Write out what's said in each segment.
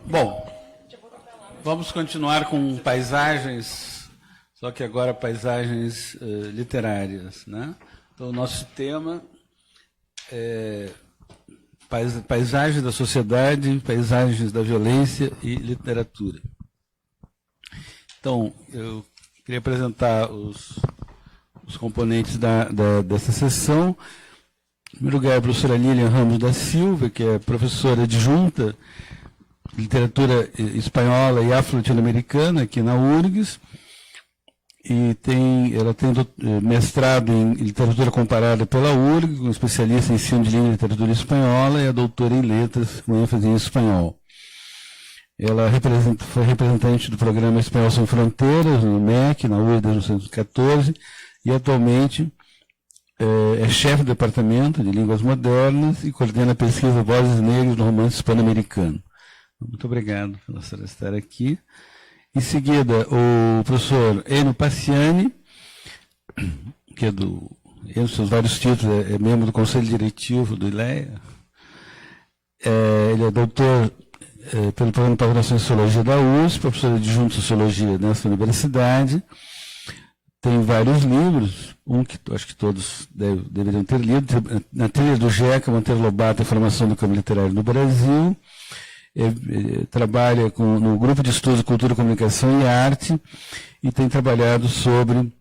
Bom, vamos continuar com paisagens, só que agora paisagens literárias, né? Então, o nosso tema é paisagens da sociedade, paisagens da violência e literatura. Então, eu queria apresentar os componentes dessa sessão. Em primeiro lugar, a professora Lilian Ramos da Silva, que é professora adjunta de literatura espanhola e afro-latino-americana aqui na URGS, e ela tem mestrado em literatura comparada pela URGS, com especialista em ensino de língua e literatura espanhola, e a doutora em letras, com ênfase em espanhol. Ela foi representante do programa Espanhol Sem Fronteiras, no MEC, na URGS, desde 1914, e atualmente é chefe do departamento de línguas modernas e coordena a pesquisa Vozes Negras no Romance Hispano-Americano. Muito obrigado pela senhora estar aqui. Em seguida, o professor Enio Paciani, que é entre os seus vários títulos, é membro do Conselho Diretivo do ILEA. Ele é doutor pelo Programa de Pós-Graduação em Sociologia da USP, professor adjunto de Sociologia nessa universidade. Tem vários livros, um que acho que todos deveriam ter lido, Na Trilha do Jeca, Monteiro Lobato, a Formação do Campo Literário no Brasil. Trabalha no Grupo de Estudos Cultura, Comunicação e Arte e tem trabalhado sobre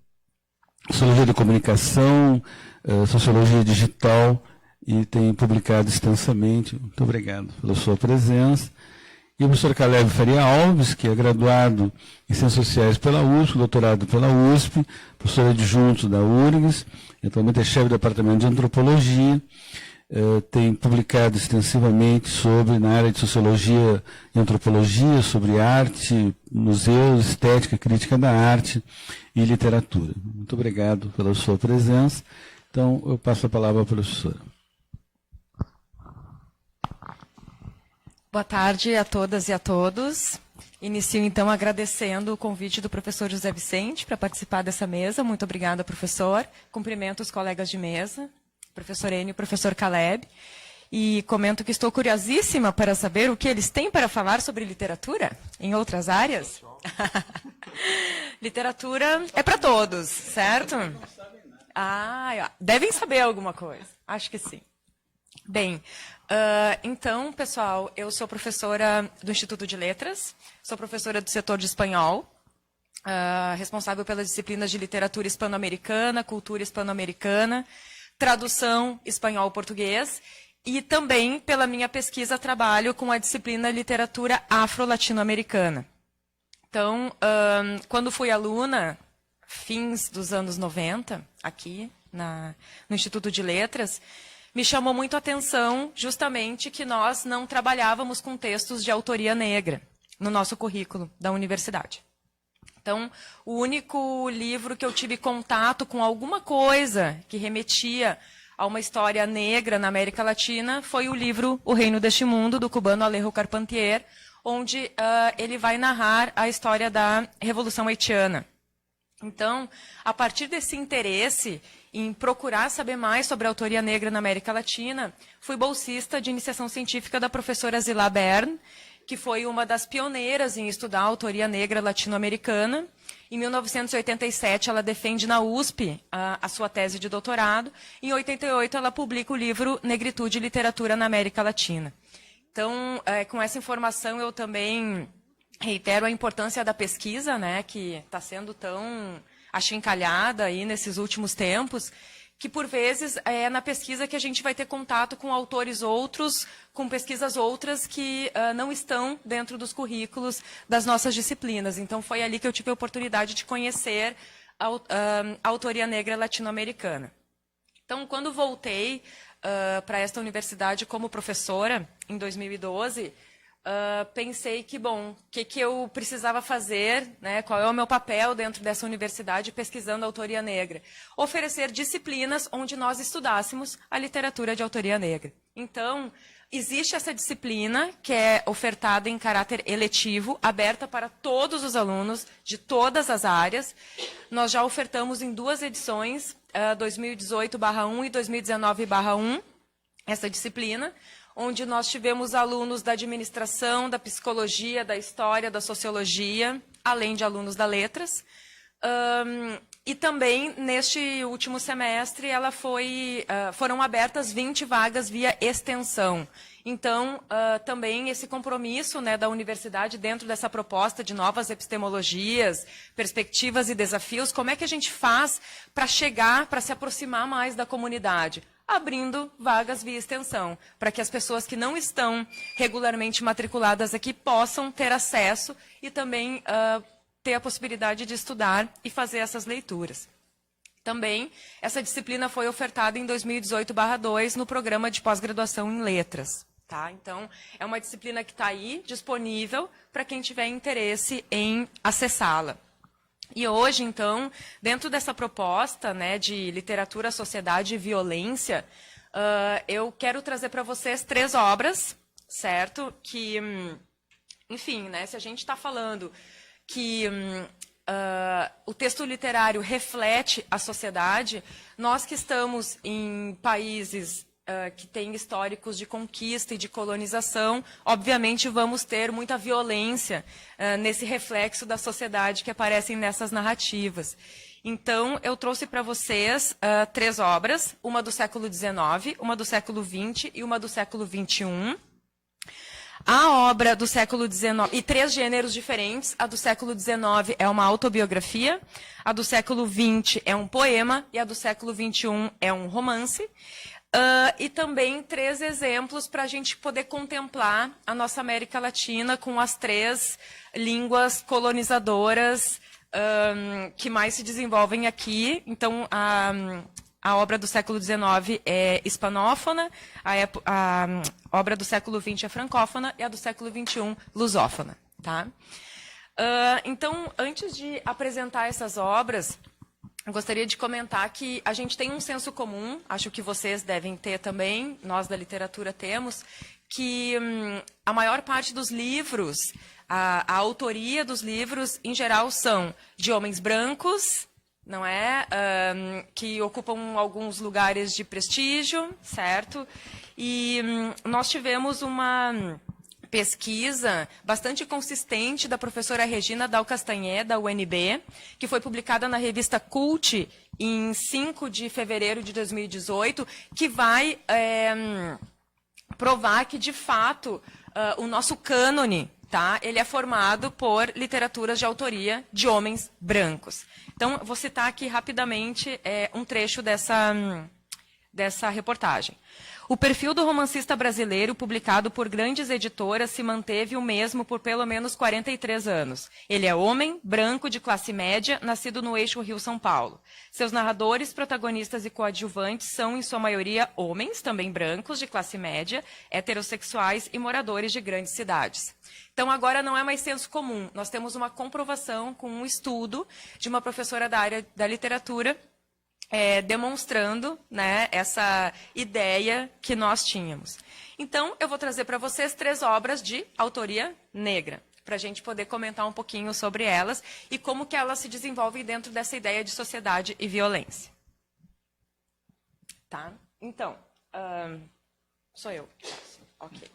sociologia da comunicação, sociologia digital e tem publicado extensamente. Muito obrigado pela sua presença. E o professor Caleb Faria Alves, que é graduado em Ciências Sociais pela USP, doutorado pela USP, professor adjunto da URGS, atualmente é chefe do Departamento de Antropologia, tem publicado extensivamente na área de Sociologia e Antropologia, sobre arte, museus, estética, crítica da arte e literatura. Muito obrigado pela sua presença. Então, eu passo a palavra à professora. Boa tarde a todas e a todos. Inicio, então, agradecendo o convite do professor José Vicente para participar dessa mesa. Muito obrigada, professor. Cumprimento os colegas de mesa, professor Enio e professor Caleb. E comento que estou curiosíssima para saber o que eles têm para falar sobre literatura em outras áreas. Literatura é para todos, certo? Devem saber alguma coisa. Acho que sim. Bem, então, pessoal, eu sou professora do Instituto de Letras, sou professora do setor de espanhol, responsável pelas disciplinas de literatura hispano-americana, cultura hispano-americana, tradução espanhol-português, e também, pela minha pesquisa, trabalho com a disciplina literatura afro-latino-americana. Então, quando fui aluna, fins dos anos 90, aqui no Instituto de Letras, me chamou muito a atenção justamente que nós não trabalhávamos com textos de autoria negra no nosso currículo da universidade. Então, o único livro que eu tive contato com alguma coisa que remetia a uma história negra na América Latina foi o livro O Reino deste Mundo, do cubano Alejo Carpentier, onde ele vai narrar a história da Revolução Haitiana. Então, a partir desse interesse em procurar saber mais sobre a autoria negra na América Latina, fui bolsista de iniciação científica da professora Zilá Bern, que foi uma das pioneiras em estudar a autoria negra latino-americana. Em 1987, ela defende na USP a sua tese de doutorado. Em 88, ela publica o livro Negritude e Literatura na América Latina. Então, com essa informação, eu também reitero a importância da pesquisa, né, que está sendo tão achincalhada aí nesses últimos tempos, que por vezes é na pesquisa que a gente vai ter contato com autores outros, com pesquisas outras que não estão dentro dos currículos das nossas disciplinas. Então foi ali que eu tive a oportunidade de conhecer a autoria negra latino-americana. Então, quando voltei para esta universidade como professora, em 2012, pensei que, bom, o que eu precisava fazer, né, qual é o meu papel dentro dessa universidade pesquisando a autoria negra? Oferecer disciplinas onde nós estudássemos a literatura de autoria negra. Então, Existe essa disciplina que é ofertada em caráter eletivo, aberta para todos os alunos de todas as áreas. Nós já ofertamos em 2 edições, 2018/1 e 2019/1, essa disciplina, onde nós tivemos alunos da administração, da psicologia, da história, da sociologia, além de alunos da letras. E também, neste último semestre, foram abertas 20 vagas via extensão. Então, também esse compromisso, né, da universidade dentro dessa proposta de novas epistemologias, perspectivas e desafios, como é que a gente faz para chegar, para se aproximar mais da comunidade? Abrindo vagas via extensão, para que as pessoas que não estão regularmente matriculadas aqui possam ter acesso e também ter a possibilidade de estudar e fazer essas leituras. Também, essa disciplina foi ofertada em 2018/2 no programa de pós-graduação em letras. Tá? Então, é uma disciplina que está aí, disponível, para quem tiver interesse em acessá-la. E hoje, então, dentro dessa proposta, né, de literatura, sociedade e violência, eu quero trazer para vocês 3 obras, certo? Que, enfim, né, se a gente está falando que o texto literário reflete a sociedade, nós que estamos em países que têm históricos de conquista e de colonização, obviamente vamos ter muita violência nesse reflexo da sociedade que aparecem nessas narrativas. Então, eu trouxe para vocês 3 obras, uma do século XIX, uma do século XX e uma do século XXI. A obra do século XIX, e 3 gêneros diferentes, a do século XIX é uma autobiografia, a do século XX é um poema e a do século XXI é um romance. E também 3 exemplos para a gente poder contemplar a nossa América Latina com as 3 línguas colonizadoras que mais se desenvolvem aqui. Então, a obra do século XIX é hispanófona, a obra do século XX é francófona e a do século XXI lusófona. Tá? Então, antes de apresentar essas obras, eu gostaria de comentar que a gente tem um senso comum, acho que vocês devem ter também, nós da literatura temos, que a maior parte dos livros, a autoria dos livros, em geral, são de homens brancos, não é? Que ocupam alguns lugares de prestígio, certo? E nós tivemos uma pesquisa bastante consistente da professora Regina Dal Castanhé, da UNB, que foi publicada na revista Cult em 5 de fevereiro de 2018, que vai provar que, de fato, o nosso cânone, tá, ele é formado por literaturas de autoria de homens brancos. Então, vou citar aqui rapidamente um trecho dessa reportagem. O perfil do romancista brasileiro, publicado por grandes editoras, se manteve o mesmo por pelo menos 43 anos. Ele é homem, branco, de classe média, nascido no eixo Rio-São Paulo. Seus narradores, protagonistas e coadjuvantes são, em sua maioria, homens, também brancos, de classe média, heterossexuais e moradores de grandes cidades. Então, agora não é mais senso comum. Nós temos uma comprovação com um estudo de uma professora da área da literatura, demonstrando, né, essa ideia que nós tínhamos. Então, eu vou trazer para vocês 3 obras de autoria negra, para a gente poder comentar um pouquinho sobre elas e como que elas se desenvolvem dentro dessa ideia de sociedade e violência. Tá? Então, sou eu. Ok.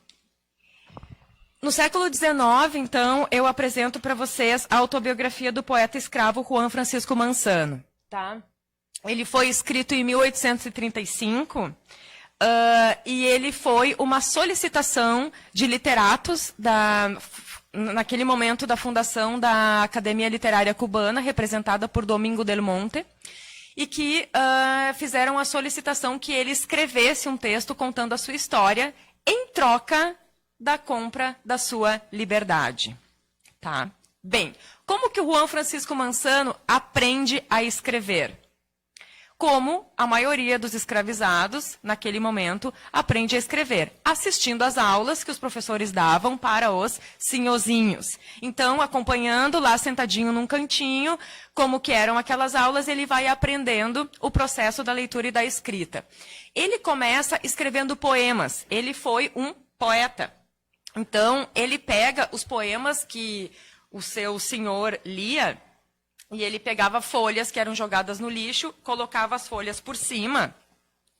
No século XIX, então, eu apresento para vocês a autobiografia do poeta escravo Juan Francisco Manzano. Tá? Ele foi escrito em 1835 e ele foi uma solicitação de literatos naquele momento da fundação da Academia Literária Cubana, representada por Domingo del Monte, e que fizeram a solicitação que ele escrevesse um texto contando a sua história em troca da compra da sua liberdade. Tá? Bem, como que o Juan Francisco Manzano aprende a escrever? Como a maioria dos escravizados, naquele momento, aprende a escrever, assistindo às aulas que os professores davam para os senhorzinhos. Então, acompanhando lá sentadinho num cantinho, como que eram aquelas aulas, ele vai aprendendo o processo da leitura e da escrita. Ele começa escrevendo poemas. Ele foi um poeta. Então, ele pega os poemas que o seu senhor lia, e ele pegava folhas que eram jogadas no lixo, colocava as folhas por cima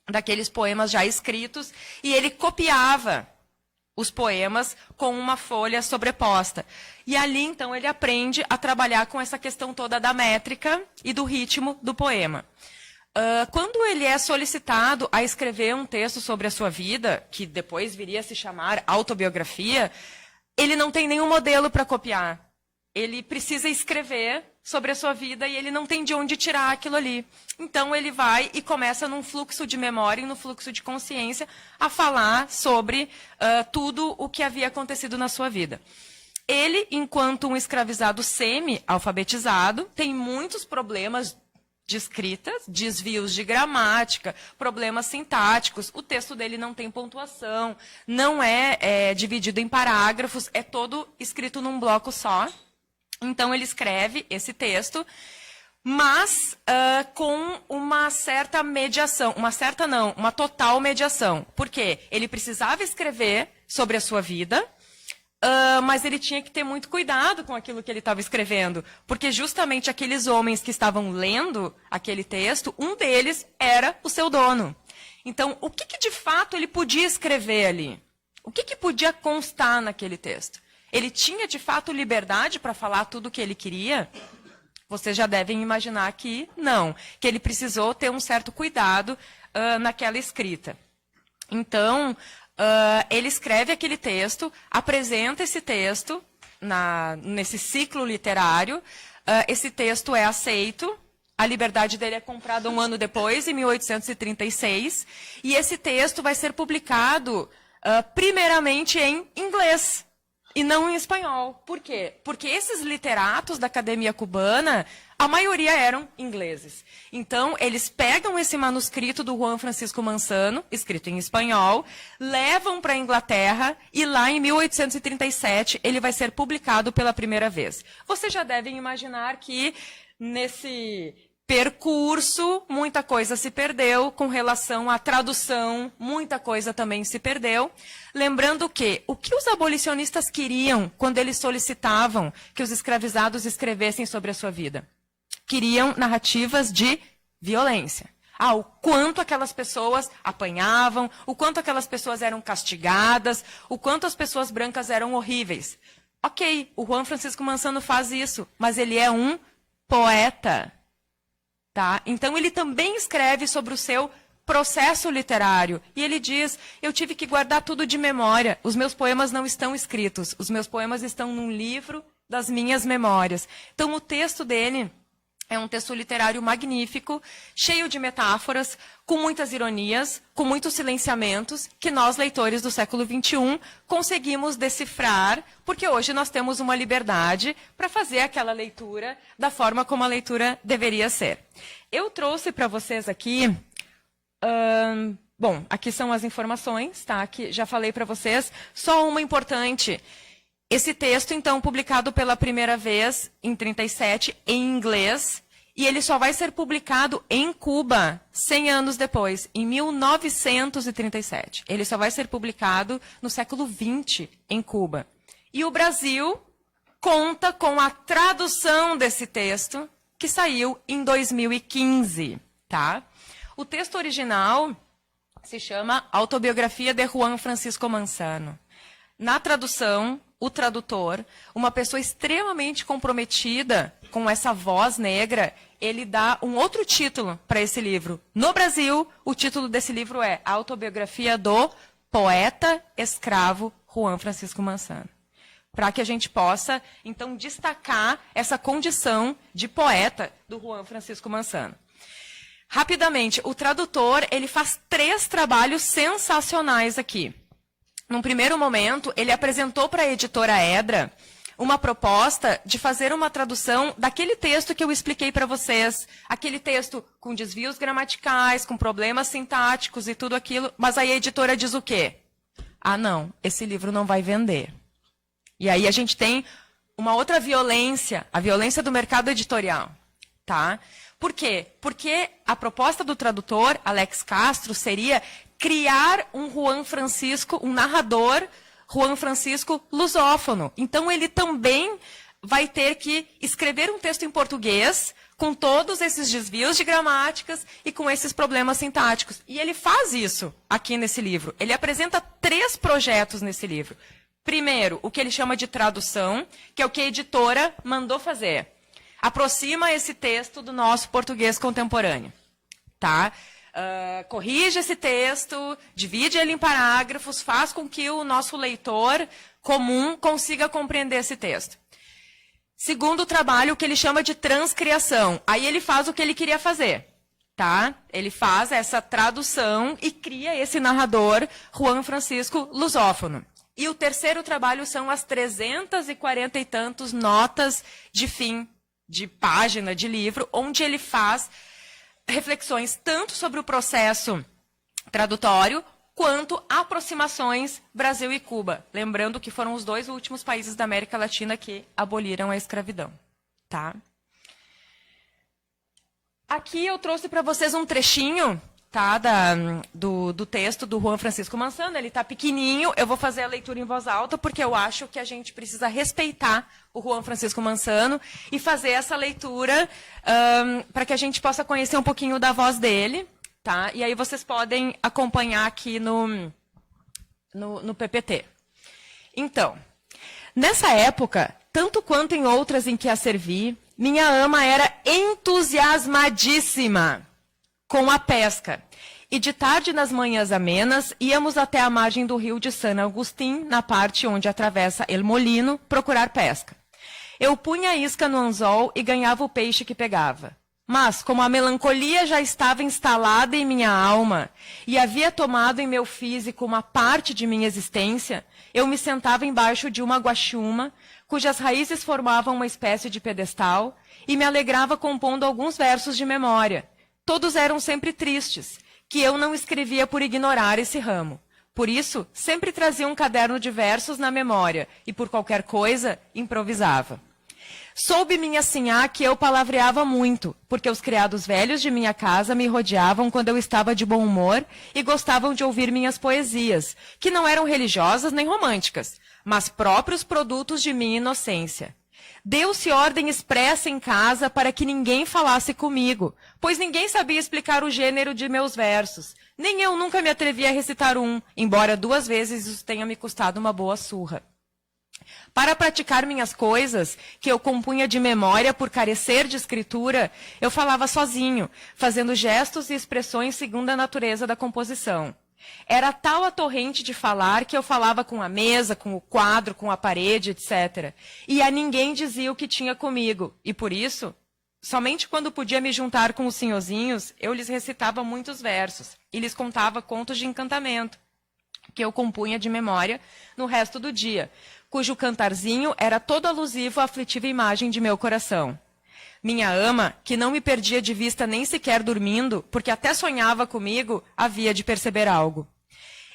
daqueles poemas já escritos, e ele copiava os poemas com uma folha sobreposta. E ali, então, ele aprende a trabalhar com essa questão toda da métrica e do ritmo do poema. Quando ele é solicitado a escrever um texto sobre a sua vida, que depois viria a se chamar autobiografia, ele não tem nenhum modelo para copiar. Ele precisa escrever sobre a sua vida e ele não tem de onde tirar aquilo ali. Então, ele vai e começa num fluxo de memória e no fluxo de consciência a falar sobre tudo o que havia acontecido na sua vida. Ele, enquanto um escravizado semi-alfabetizado, tem muitos problemas de escrita, desvios de gramática, problemas sintáticos. O texto dele não tem pontuação, não é dividido em parágrafos, é todo escrito num bloco só. Então, ele escreve esse texto, mas com uma certa mediação. Uma total mediação. Por quê? Ele precisava escrever sobre a sua vida, mas ele tinha que ter muito cuidado com aquilo que ele estava escrevendo, porque justamente aqueles homens que estavam lendo aquele texto, um deles era o seu dono. Então, o que de fato ele podia escrever ali? O que podia constar naquele texto? Ele tinha, de fato, liberdade para falar tudo o que ele queria? Vocês já devem imaginar que não, que ele precisou ter um certo cuidado naquela escrita. Então, ele escreve aquele texto, apresenta esse texto nesse ciclo literário, esse texto é aceito, a liberdade dele é comprada um ano depois, em 1836, e esse texto vai ser publicado primeiramente em inglês e não em espanhol. Por quê? Porque esses literatos da Academia Cubana, a maioria eram ingleses. Então, eles pegam esse manuscrito do Juan Francisco Manzano, escrito em espanhol, levam para a Inglaterra e lá em 1837 ele vai ser publicado pela primeira vez. Vocês já devem imaginar que nesse percurso muita coisa se perdeu com relação à tradução, muita coisa também se perdeu. Lembrando que o que os abolicionistas queriam quando eles solicitavam que os escravizados escrevessem sobre a sua vida? Queriam narrativas de violência. O quanto aquelas pessoas apanhavam, o quanto aquelas pessoas eram castigadas, o quanto as pessoas brancas eram horríveis. Ok, o Juan Francisco Manzano faz isso, mas ele é um poeta. Tá? Então, ele também escreve sobre o seu processo literário. E ele diz, eu tive que guardar tudo de memória. Os meus poemas não estão escritos. Os meus poemas estão num livro das minhas memórias. Então, o texto dele é um texto literário magnífico, cheio de metáforas, com muitas ironias, com muitos silenciamentos, que nós, leitores do século XXI, conseguimos decifrar, porque hoje nós temos uma liberdade para fazer aquela leitura da forma como a leitura deveria ser. Eu trouxe para vocês aqui... bom, aqui são as informações, tá? Que já falei para vocês. Só uma importante. Esse texto, então, publicado pela primeira vez em 1937, em inglês, e ele só vai ser publicado em Cuba 100 anos depois, em 1937. Ele só vai ser publicado no século XX em Cuba. E o Brasil conta com a tradução desse texto, que saiu em 2015, tá? O texto original se chama Autobiografia de Juan Francisco Manzano. Na tradução, o tradutor, uma pessoa extremamente comprometida com essa voz negra, ele dá um outro título para esse livro. No Brasil, o título desse livro é Autobiografia do Poeta Escravo Juan Francisco Manzano. Para que a gente possa, então, destacar essa condição de poeta do Juan Francisco Manzano. Rapidamente, o tradutor, ele faz 3 trabalhos sensacionais aqui. Num primeiro momento, ele apresentou para a editora Edra uma proposta de fazer uma tradução daquele texto que eu expliquei para vocês. Aquele texto com desvios gramaticais, com problemas sintáticos e tudo aquilo. Mas aí a editora diz o quê? Não, esse livro não vai vender. E aí a gente tem uma outra violência, a violência do mercado editorial. Tá? Por quê? Porque a proposta do tradutor, Alex Castro, seria criar um Juan Francisco, um narrador Juan Francisco lusófono. Então, ele também vai ter que escrever um texto em português com todos esses desvios de gramáticas e com esses problemas sintáticos. E ele faz isso aqui nesse livro. Ele apresenta 3 projetos nesse livro. Primeiro, o que ele chama de tradução, que é o que a editora mandou fazer. Aproxima esse texto do nosso português contemporâneo. Tá? Corrige esse texto, divide ele em parágrafos, faz com que o nosso leitor comum consiga compreender esse texto. Segundo trabalho, o que ele chama de transcriação. Aí ele faz o que ele queria fazer. Tá? Ele faz essa tradução e cria esse narrador, Juan Francisco lusófono. E o terceiro trabalho são as 340 e tantos notas de fim de página de livro, onde ele faz reflexões tanto sobre o processo tradutório, quanto aproximações Brasil e Cuba. Lembrando que foram os 2 últimos países da América Latina que aboliram a escravidão. Tá? Aqui eu trouxe para vocês um trechinho, tá, do texto do Juan Francisco Manzano. Ele está pequenininho, eu vou fazer a leitura em voz alta, porque eu acho que a gente precisa respeitar o Juan Francisco Manzano e fazer essa leitura para que a gente possa conhecer um pouquinho da voz dele. Tá? E aí vocês podem acompanhar aqui no PPT. Então, nessa época, tanto quanto em outras em que a servi, minha ama era entusiasmadíssima com a pesca. E de tarde, nas manhãs amenas, íamos até a margem do rio de San Agustín, na parte onde atravessa El Molino, procurar pesca. Eu punha a isca no anzol e ganhava o peixe que pegava. Mas, como a melancolia já estava instalada em minha alma e havia tomado em meu físico uma parte de minha existência, eu me sentava embaixo de uma guaxiúma, cujas raízes formavam uma espécie de pedestal, e me alegrava compondo alguns versos de memória. Todos eram sempre tristes, que eu não escrevia por ignorar esse ramo. Por isso, sempre trazia um caderno de versos na memória e, por qualquer coisa, improvisava. Soube minha sinhá que eu palavreava muito, porque os criados velhos de minha casa me rodeavam quando eu estava de bom humor e gostavam de ouvir minhas poesias, que não eram religiosas nem românticas, mas próprios produtos de minha inocência. Deu-se ordem expressa em casa para que ninguém falasse comigo, pois ninguém sabia explicar o gênero de meus versos. Nem eu nunca me atrevi a recitar um, embora 2 vezes isso tenha me custado uma boa surra. Para praticar minhas coisas, que eu compunha de memória por carecer de escritura, eu falava sozinho, fazendo gestos e expressões segundo a natureza da composição. Era tal a torrente de falar que eu falava com a mesa, com o quadro, com a parede, etc. E a ninguém dizia o que tinha comigo, e por isso, somente quando podia me juntar com os senhorzinhos, eu lhes recitava muitos versos e lhes contava contos de encantamento, que eu compunha de memória no resto do dia, cujo cantarzinho era todo alusivo à aflitiva imagem de meu coração. Minha ama, que não me perdia de vista nem sequer dormindo, porque até sonhava comigo, havia de perceber algo.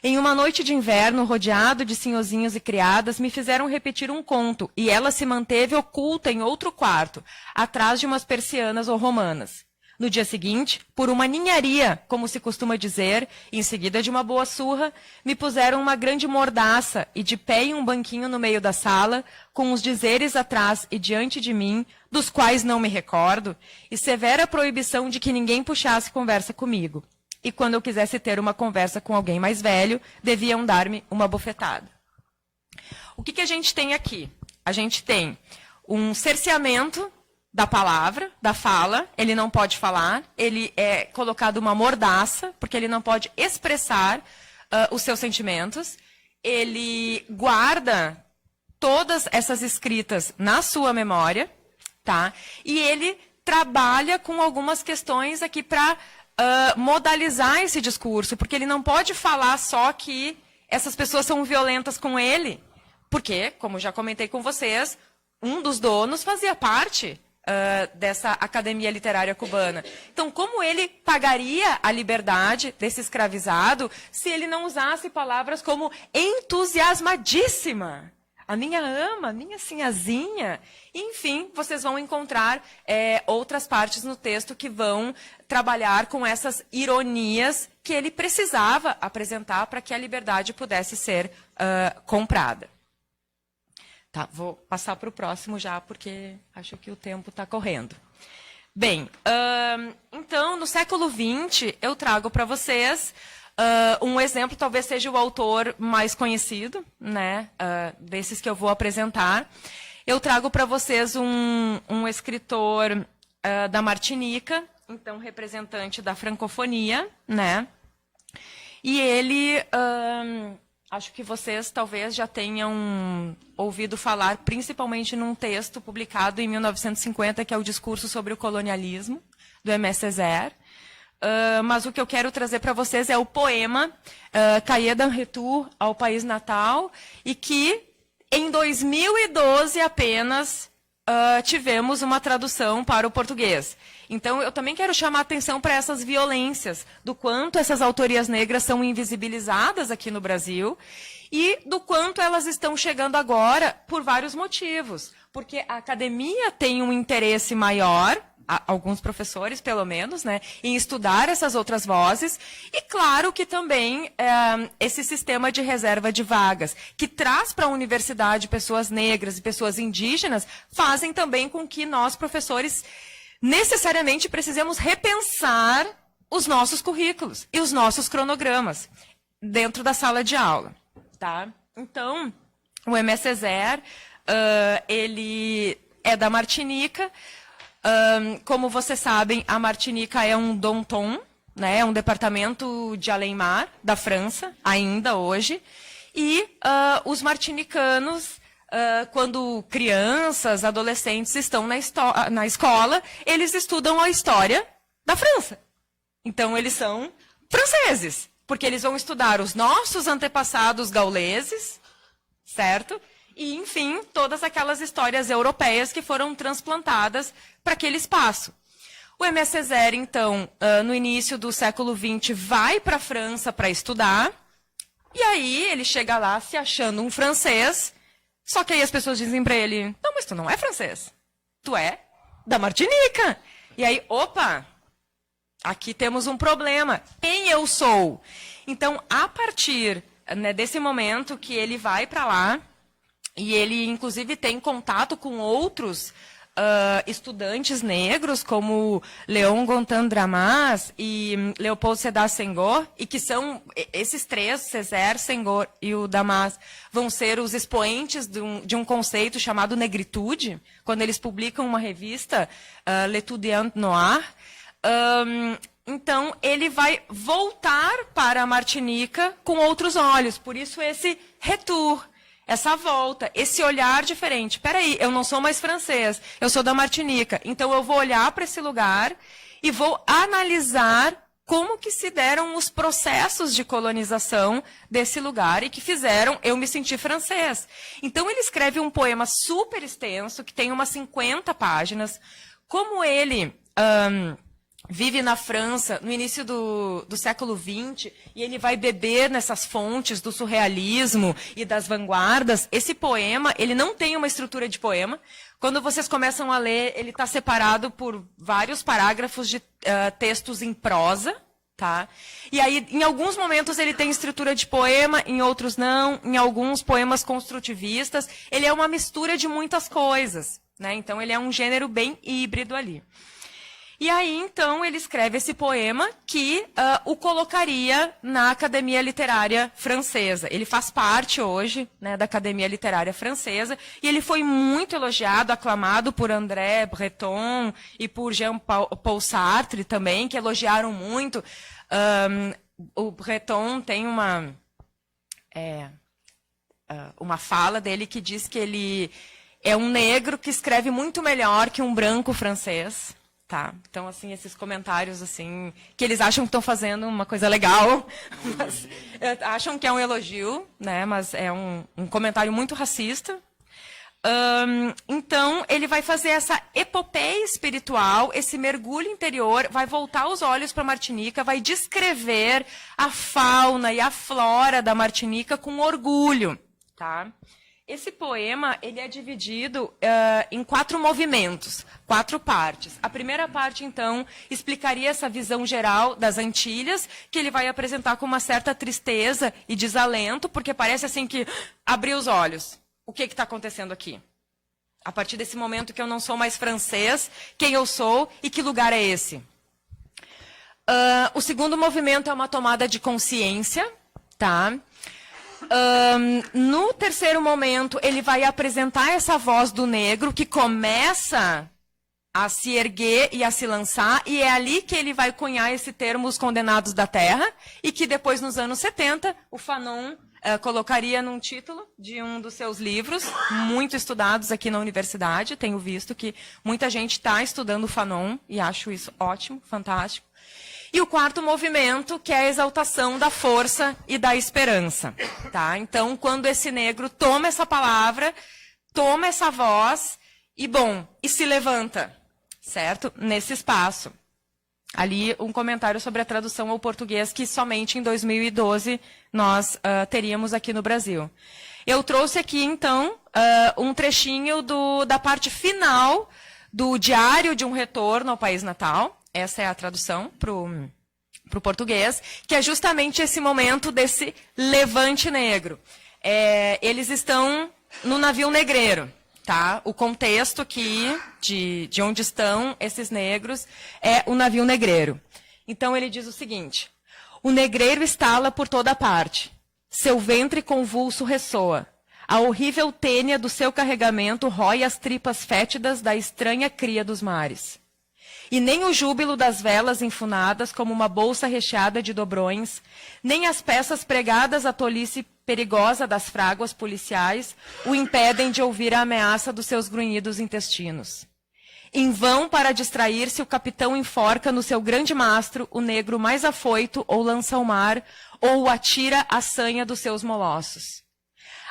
Em uma noite de inverno, rodeado de senhorzinhos e criadas, me fizeram repetir um conto, e ela se manteve oculta em outro quarto, atrás de umas persianas ou romanas. No dia seguinte, por uma ninharia, como se costuma dizer, em seguida de uma boa surra, me puseram uma grande mordaça e de pé em um banquinho no meio da sala, com os dizeres atrás e diante de mim, dos quais não me recordo, e severa proibição de que ninguém puxasse conversa comigo. E quando eu quisesse ter uma conversa com alguém mais velho, deviam dar-me uma bofetada. O que a gente tem aqui? A gente tem um cerceamento da palavra, da fala, ele não pode falar, ele é colocado uma mordaça, porque ele não pode expressar os seus sentimentos, ele guarda todas essas escritas na sua memória, tá? E ele trabalha com algumas questões aqui para modalizar esse discurso, porque ele não pode falar só que essas pessoas são violentas com ele, porque, como já comentei com vocês, um dos donos fazia parte dessa Academia Literária Cubana. Então, como ele pagaria a liberdade desse escravizado se ele não usasse palavras como entusiasmadíssima? a minha ama, a minha sinhazinha. Enfim, vocês vão encontrar outras partes no texto que vão trabalhar com essas ironias que ele precisava apresentar para que a liberdade pudesse ser comprada. Tá, vou passar para o próximo já, porque acho que o tempo está correndo. Bem, então, no século XX, eu trago para vocês um exemplo, talvez seja o autor mais conhecido, né, desses que eu vou apresentar. Eu trago para vocês um escritor da Martinica, então representante da francofonia, né? E ele, acho que vocês talvez já tenham ouvido falar, principalmente num texto publicado em 1950, que é o Discurso sobre o Colonialismo, do Aimé Césaire. Mas o que eu quero trazer para vocês é o poema Cahiers d'un Retour ao País Natal, e que em 2012 apenas tivemos uma tradução para o português. Então, eu também quero chamar a atenção para essas violências, do quanto essas autorias negras são invisibilizadas aqui no Brasil e do quanto elas estão chegando agora por vários motivos. Porque a academia tem um interesse maior, alguns professores, pelo menos, né, em estudar essas outras vozes. E, claro, que também esse sistema de reserva de vagas, que traz para a universidade pessoas negras e pessoas indígenas, fazem também com que nós, professores, necessariamente precisemos repensar os nossos currículos e os nossos cronogramas dentro da sala de aula. Tá? Então, o Aimé Césaire, ele é da Martinica. Como vocês sabem, a Martinica é um danton, né, é um departamento de além-mar da França, ainda hoje. E os martinicanos, quando crianças, adolescentes estão na escola, eles estudam a história da França. Então, eles são franceses, porque eles vão estudar os nossos antepassados gauleses, certo? E, enfim, todas aquelas histórias europeias que foram transplantadas para aquele espaço. O Aimé Césaire, então, no início do século XX, vai para a França para estudar, e aí ele chega lá se achando um francês, só que aí as pessoas dizem para ele, não, mas tu não é francês, tu é da Martinica. E aí, opa, aqui temos um problema, quem eu sou? Então, a partir desse momento que ele vai para lá, e ele, inclusive, tem contato com outros estudantes negros, como Léon Gontan Dramas e Leopold Sédar Senghor, e que são, esses três, Césaire, Senghor e o Damas, vão ser os expoentes de um conceito chamado negritude, quando eles publicam uma revista, L'Étudiant Noir. Então, ele vai voltar para a Martinica com outros olhos, por isso esse retour. Essa volta, esse olhar diferente. Espera aí, eu não sou mais francês, eu sou da Martinica. Então, eu vou olhar para esse lugar e vou analisar como que se deram os processos de colonização desse lugar e que fizeram eu me sentir francês. Então, ele escreve um poema super extenso, que tem umas 50 páginas. Como ele vive na França no início do século XX, e ele vai beber nessas fontes do surrealismo e das vanguardas, esse poema, ele não tem uma estrutura de poema. Quando vocês começam a ler, ele está separado por vários parágrafos de textos em prosa, tá? E aí, em alguns momentos, ele tem estrutura de poema, em outros não, em alguns poemas construtivistas. Ele é uma mistura de muitas coisas, né? Então, ele é um gênero bem híbrido ali. E aí, então, ele escreve esse poema que o colocaria na Academia Literária Francesa. Ele faz parte hoje, né, da Academia Literária Francesa, e ele foi muito elogiado, aclamado por André Breton e por Jean-Paul Sartre também, que elogiaram muito. O Breton tem uma fala dele que diz que ele é um negro que escreve muito melhor que um branco francês. Tá. Então, assim, esses comentários, assim, que eles acham que estão fazendo uma coisa legal, mas acham que é um elogio, né? Mas é um comentário muito racista. Então, ele vai fazer essa epopeia espiritual, esse mergulho interior, vai voltar os olhos para a Martinica, vai descrever a fauna e a flora da Martinica com orgulho, tá? Esse poema ele é dividido em 4 movimentos, 4 partes. A primeira parte, então, explicaria essa visão geral das Antilhas, que ele vai apresentar com uma certa tristeza e desalento, porque parece assim que abriu os olhos. O que está acontecendo aqui? A partir desse momento que eu não sou mais francês, quem eu sou e que lugar é esse? O segundo movimento é uma tomada de consciência, tá? No terceiro momento, ele vai apresentar essa voz do negro que começa a se erguer e a se lançar, e é ali que ele vai cunhar esse termo, os condenados da terra, e que depois, nos anos 70, o Fanon colocaria num título de um dos seus livros, muito estudados aqui na universidade. Tenho visto que muita gente está estudando o Fanon, e acho isso ótimo, fantástico. E o quarto movimento, que é a exaltação da força e da esperança. Tá? Então, quando esse negro toma essa palavra, toma essa voz e se levanta, certo? Nesse espaço. Ali, um comentário sobre a tradução ao português que somente em 2012 nós teríamos aqui no Brasil. Eu trouxe aqui, então, um trechinho da parte final do Diário de um Retorno ao País Natal. Essa é a tradução para o português, que é justamente esse momento desse levante negro. Eles estão no navio negreiro, tá? O contexto aqui de onde estão esses negros é o navio negreiro. Então ele diz o seguinte: o negreiro estala por toda parte, seu ventre convulso ressoa, a horrível tênia do seu carregamento rói as tripas fétidas da estranha cria dos mares. E nem o júbilo das velas enfunadas como uma bolsa recheada de dobrões, nem as peças pregadas à tolice perigosa das fráguas policiais o impedem de ouvir a ameaça dos seus grunhidos intestinos. Em vão, para distrair-se, o capitão enforca no seu grande mastro o negro mais afoito ou lança ao mar, ou o atira à sanha dos seus molossos.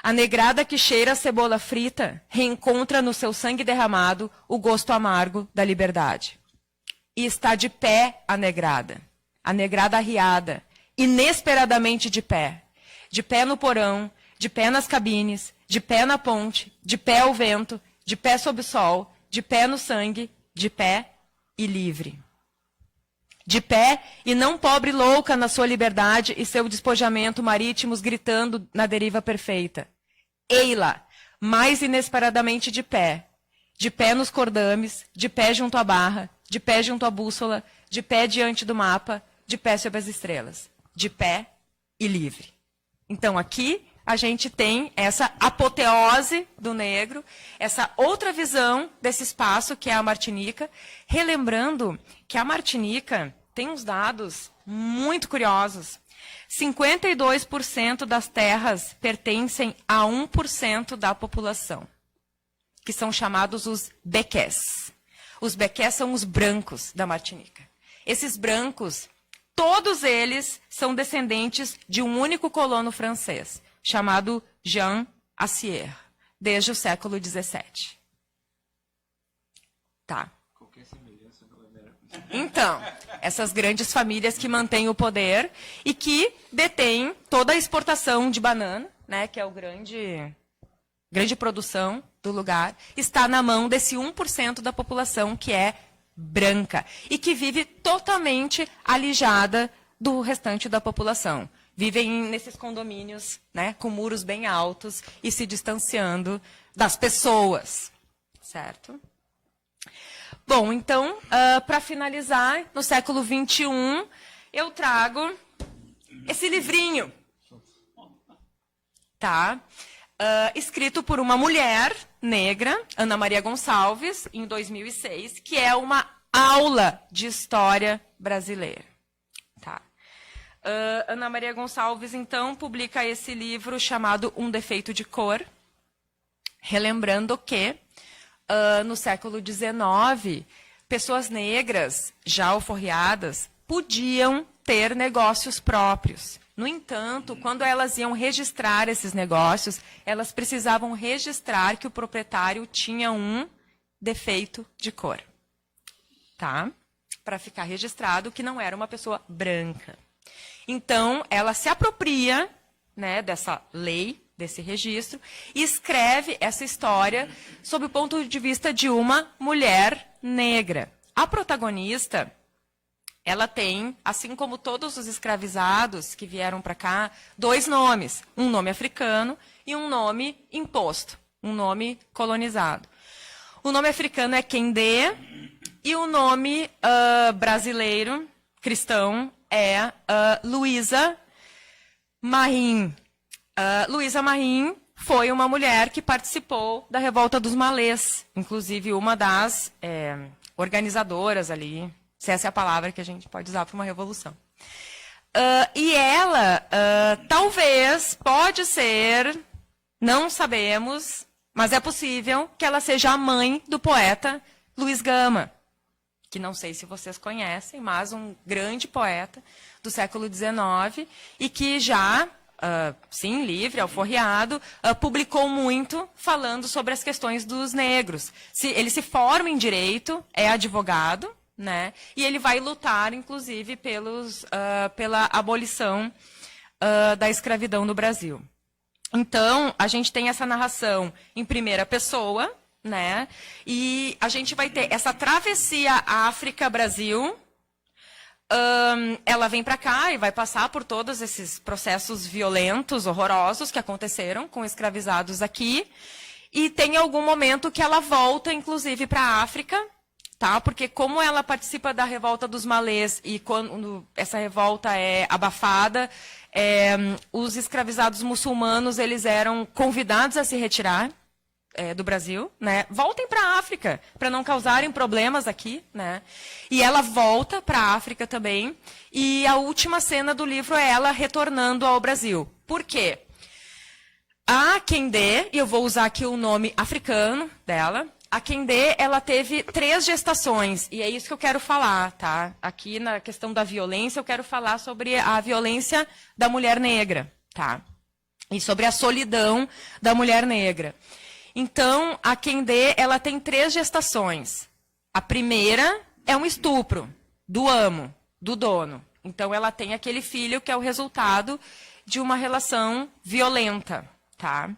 A negrada que cheira a cebola frita reencontra no seu sangue derramado o gosto amargo da liberdade. E está de pé a negrada arriada, inesperadamente de pé no porão, de pé nas cabines, de pé na ponte, de pé ao vento, de pé sob o sol, de pé no sangue, de pé e livre. De pé e não pobre louca na sua liberdade e seu despojamento marítimos gritando na deriva perfeita. Ei-la, mais inesperadamente de pé nos cordames, de pé junto à barra, de pé junto à bússola, de pé diante do mapa, de pé sob as estrelas, de pé e livre. Então aqui a gente tem essa apoteose do negro, essa outra visão desse espaço que é a Martinica, relembrando que a Martinica tem uns dados muito curiosos. 52% das terras pertencem a 1% da população, que são chamados os bequés. Os bequés são os brancos da Martinica. Esses brancos, todos eles são descendentes de um único colono francês, chamado Jean Assier, desde o século XVII. Tá. Então, essas grandes famílias que mantêm o poder e que detêm toda a exportação de banana, né, que é o grande produção do lugar, está na mão desse 1% da população que é branca e que vive totalmente alijada do restante da população. Vivem nesses condomínios, né, com muros bem altos e se distanciando das pessoas, certo? Bom, então, para finalizar, no século XXI, eu trago esse livrinho, tá? Escrito por uma mulher negra, Ana Maria Gonçalves, em 2006, que é uma aula de história brasileira. Tá. Ana Maria Gonçalves, então, publica esse livro chamado Um Defeito de Cor, relembrando que, no século XIX, pessoas negras, já alforriadas, podiam ter negócios próprios. No entanto, quando elas iam registrar esses negócios, elas precisavam registrar que o proprietário tinha um defeito de cor, tá? Para ficar registrado que não era uma pessoa branca. Então, ela se apropria, né, dessa lei desse registro, e escreve essa história sob o ponto de vista de uma mulher negra. A protagonista, ela tem, assim como todos os escravizados que vieram para cá, 2 nomes. Um nome africano e um nome imposto, um nome colonizado. O nome africano é Kendé e o nome brasileiro, cristão, é Luísa Marim. Luísa Marim foi uma mulher que participou da Revolta dos Malês, inclusive uma das organizadoras ali, se essa é a palavra que a gente pode usar para uma revolução. E ela, talvez, pode ser, não sabemos, mas é possível que ela seja a mãe do poeta Luiz Gama, que não sei se vocês conhecem, mas um grande poeta do século XIX e que já, sim, livre, alforriado, publicou muito falando sobre as questões dos negros. Ele se forma em direito, é advogado, né? E ele vai lutar, inclusive, pela abolição da escravidão no Brasil. Então, a gente tem essa narração em primeira pessoa, né? E a gente vai ter essa travessia África-Brasil. Ela vem para cá e vai passar por todos esses processos violentos, horrorosos que aconteceram com escravizados aqui. E tem algum momento que ela volta, inclusive, para a África, tá? Porque como ela participa da Revolta dos Malês e quando essa revolta é abafada, os escravizados muçulmanos eles eram convidados a se retirar do Brasil, né? Voltem para a África, para não causarem problemas aqui, né? E ela volta para a África também, e a última cena do livro é ela retornando ao Brasil. Por quê? A Kendé, e eu vou usar aqui o nome africano dela, a Kendé, ela teve 3 gestações, e é isso que eu quero falar, tá? Aqui na questão da violência, eu quero falar sobre a violência da mulher negra, tá? E sobre a solidão da mulher negra. Então, a Kendé, ela tem 3 gestações. A primeira é um estupro do amo, do dono. Então, ela tem aquele filho que é o resultado de uma relação violenta, tá?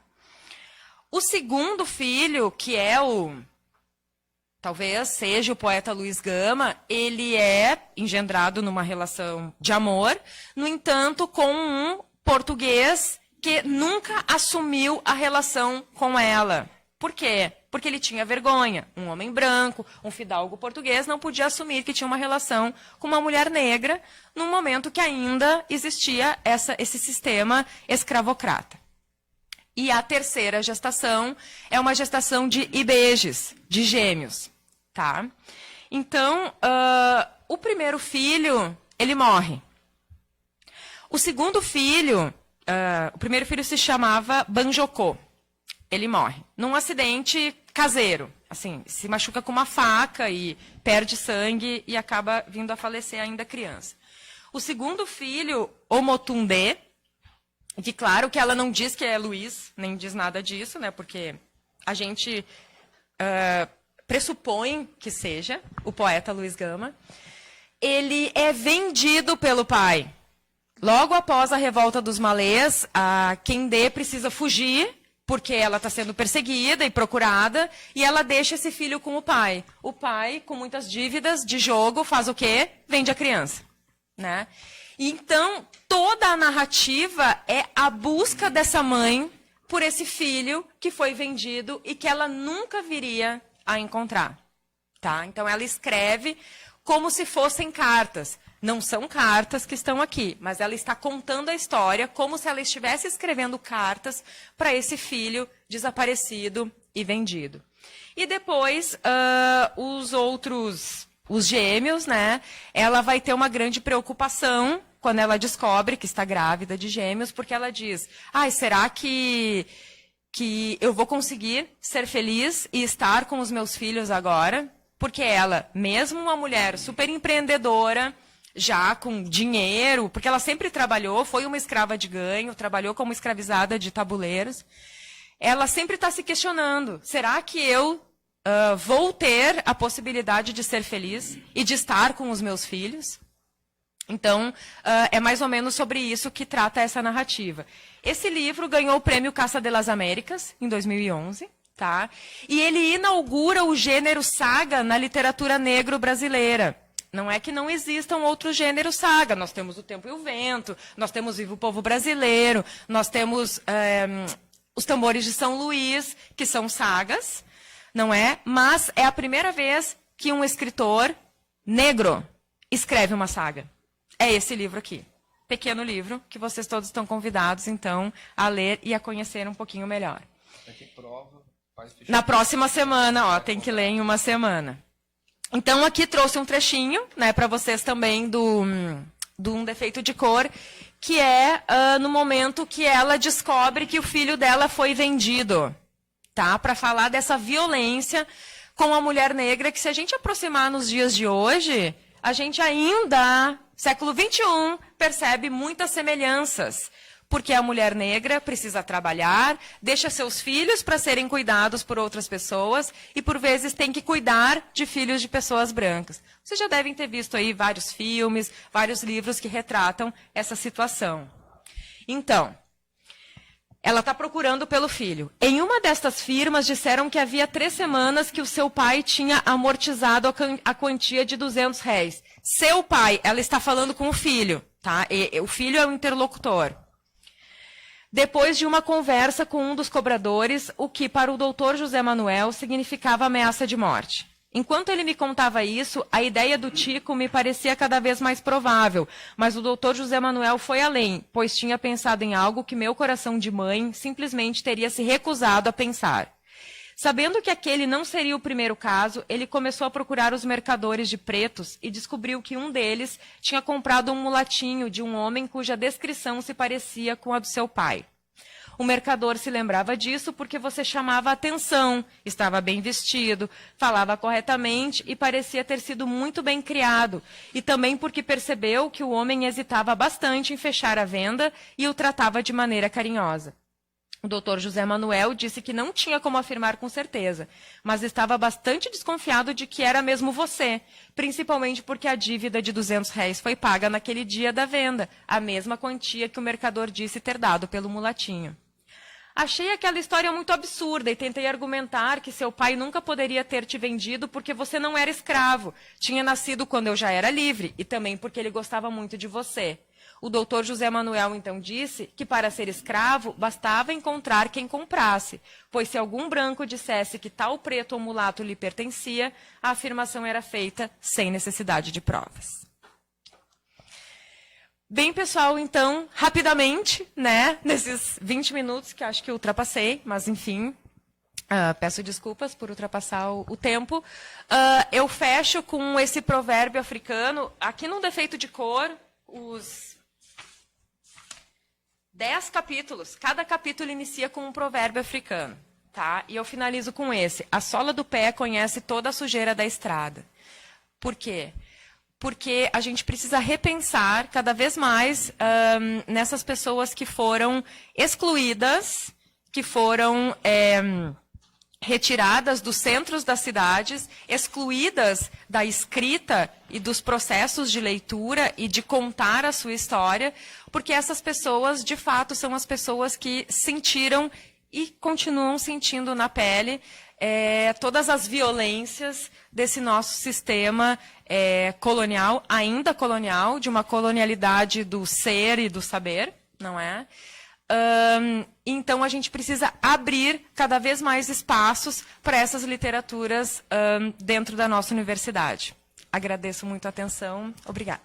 O segundo filho, que é talvez seja o poeta Luiz Gama, ele é engendrado numa relação de amor, no entanto, com um português que nunca assumiu a relação com ela. Por quê? Porque ele tinha vergonha. Um homem branco, um fidalgo português, não podia assumir que tinha uma relação com uma mulher negra, num momento que ainda existia esse sistema escravocrata. E a terceira gestação é uma gestação de ibejes, de gêmeos. Tá? Então, o primeiro filho, ele morre. O segundo filho... o primeiro filho se chamava Banjocô. Ele morre num acidente caseiro. Assim, se machuca com uma faca e perde sangue e acaba vindo a falecer ainda criança. O segundo filho, Omotundé, que claro que ela não diz que é Luiz, nem diz nada disso, né? Porque a gente pressupõe que seja o poeta Luiz Gama. Ele é vendido pelo pai. Logo após a Revolta dos Malês, a Kendé precisa fugir, porque ela está sendo perseguida e procurada, e ela deixa esse filho com o pai. O pai, com muitas dívidas de jogo, faz o quê? Vende a criança, né? Então, toda a narrativa é a busca dessa mãe por esse filho que foi vendido e que ela nunca viria a encontrar, tá? Então, ela escreve como se fossem cartas. Não são cartas que estão aqui, mas ela está contando a história como se ela estivesse escrevendo cartas para esse filho desaparecido e vendido. E depois, os gêmeos, né? Ela vai ter uma grande preocupação quando ela descobre que está grávida de gêmeos, porque ela diz, será que eu vou conseguir ser feliz e estar com os meus filhos agora? Porque ela, mesmo uma mulher super empreendedora, já com dinheiro, porque ela sempre trabalhou, foi uma escrava de ganho, trabalhou como escravizada de tabuleiros. Ela sempre está se questionando, será que eu vou ter a possibilidade de ser feliz e de estar com os meus filhos? Então, é mais ou menos sobre isso que trata essa narrativa. Esse livro ganhou o prêmio Caça de las Américas, em 2011, tá? E ele inaugura o gênero saga na literatura negro-brasileira. Não é que não existam outros gêneros saga. Nós temos O Tempo e o Vento, nós temos Viva o Povo Brasileiro, nós temos Os Tambores de São Luís, que são sagas, não é? Mas é a primeira vez que um escritor negro escreve uma saga. É esse livro aqui. Pequeno livro, que vocês todos estão convidados, então, a ler e a conhecer um pouquinho melhor. Na próxima semana, ó, tem que ler em uma semana. Então, aqui trouxe um trechinho, né, para vocês também do Um Defeito de Cor, que é no momento que ela descobre que o filho dela foi vendido, tá? Para falar dessa violência com a mulher negra, que se a gente aproximar nos dias de hoje, a gente ainda, século XXI, percebe muitas semelhanças. Porque a mulher negra precisa trabalhar, deixa seus filhos para serem cuidados por outras pessoas e, por vezes, tem que cuidar de filhos de pessoas brancas. Vocês já devem ter visto aí vários filmes, vários livros que retratam essa situação. Então, ela está procurando pelo filho. Em uma destas firmas, disseram que havia 3 semanas que o seu pai tinha amortizado a quantia de R$200. Seu pai, ela está falando com o filho, tá? O filho é o interlocutor. Depois de uma conversa com um dos cobradores, o que para o doutor José Manuel significava ameaça de morte. Enquanto ele me contava isso, a ideia do Tico me parecia cada vez mais provável, mas o doutor José Manuel foi além, pois tinha pensado em algo que meu coração de mãe simplesmente teria se recusado a pensar. Sabendo que aquele não seria o primeiro caso, ele começou a procurar os mercadores de pretos e descobriu que um deles tinha comprado um mulatinho de um homem cuja descrição se parecia com a do seu pai. O mercador se lembrava disso porque você chamava a atenção, estava bem vestido, falava corretamente e parecia ter sido muito bem criado, e também porque percebeu que o homem hesitava bastante em fechar a venda e o tratava de maneira carinhosa. O doutor José Manuel disse que não tinha como afirmar com certeza, mas estava bastante desconfiado de que era mesmo você, principalmente porque a dívida de R$200 foi paga naquele dia da venda, a mesma quantia que o mercador disse ter dado pelo mulatinho. Achei aquela história muito absurda e tentei argumentar que seu pai nunca poderia ter te vendido porque você não era escravo, tinha nascido quando eu já era livre e também porque ele gostava muito de você. O doutor José Manuel então disse que para ser escravo bastava encontrar quem comprasse, pois se algum branco dissesse que tal preto ou mulato lhe pertencia, a afirmação era feita sem necessidade de provas. Bem, pessoal, então, rapidamente, né, nesses 20 minutos, que acho que eu ultrapassei, mas enfim, peço desculpas por ultrapassar o tempo, eu fecho com esse provérbio africano, aqui no Defeito de Cor, os 10 capítulos, cada capítulo inicia com um provérbio africano, tá? E eu finalizo com esse: a sola do pé conhece toda a sujeira da estrada. Por quê? Porque a gente precisa repensar cada vez mais nessas pessoas que foram excluídas, que foram retiradas dos centros das cidades, excluídas da escrita e dos processos de leitura e de contar a sua história, porque essas pessoas, de fato, são as pessoas que sentiram e continuam sentindo na pele todas as violências desse nosso sistema colonial, ainda colonial, de uma colonialidade do ser e do saber, não é? Então, a gente precisa abrir cada vez mais espaços para essas literaturas dentro da nossa universidade. Agradeço muito a atenção. Obrigada.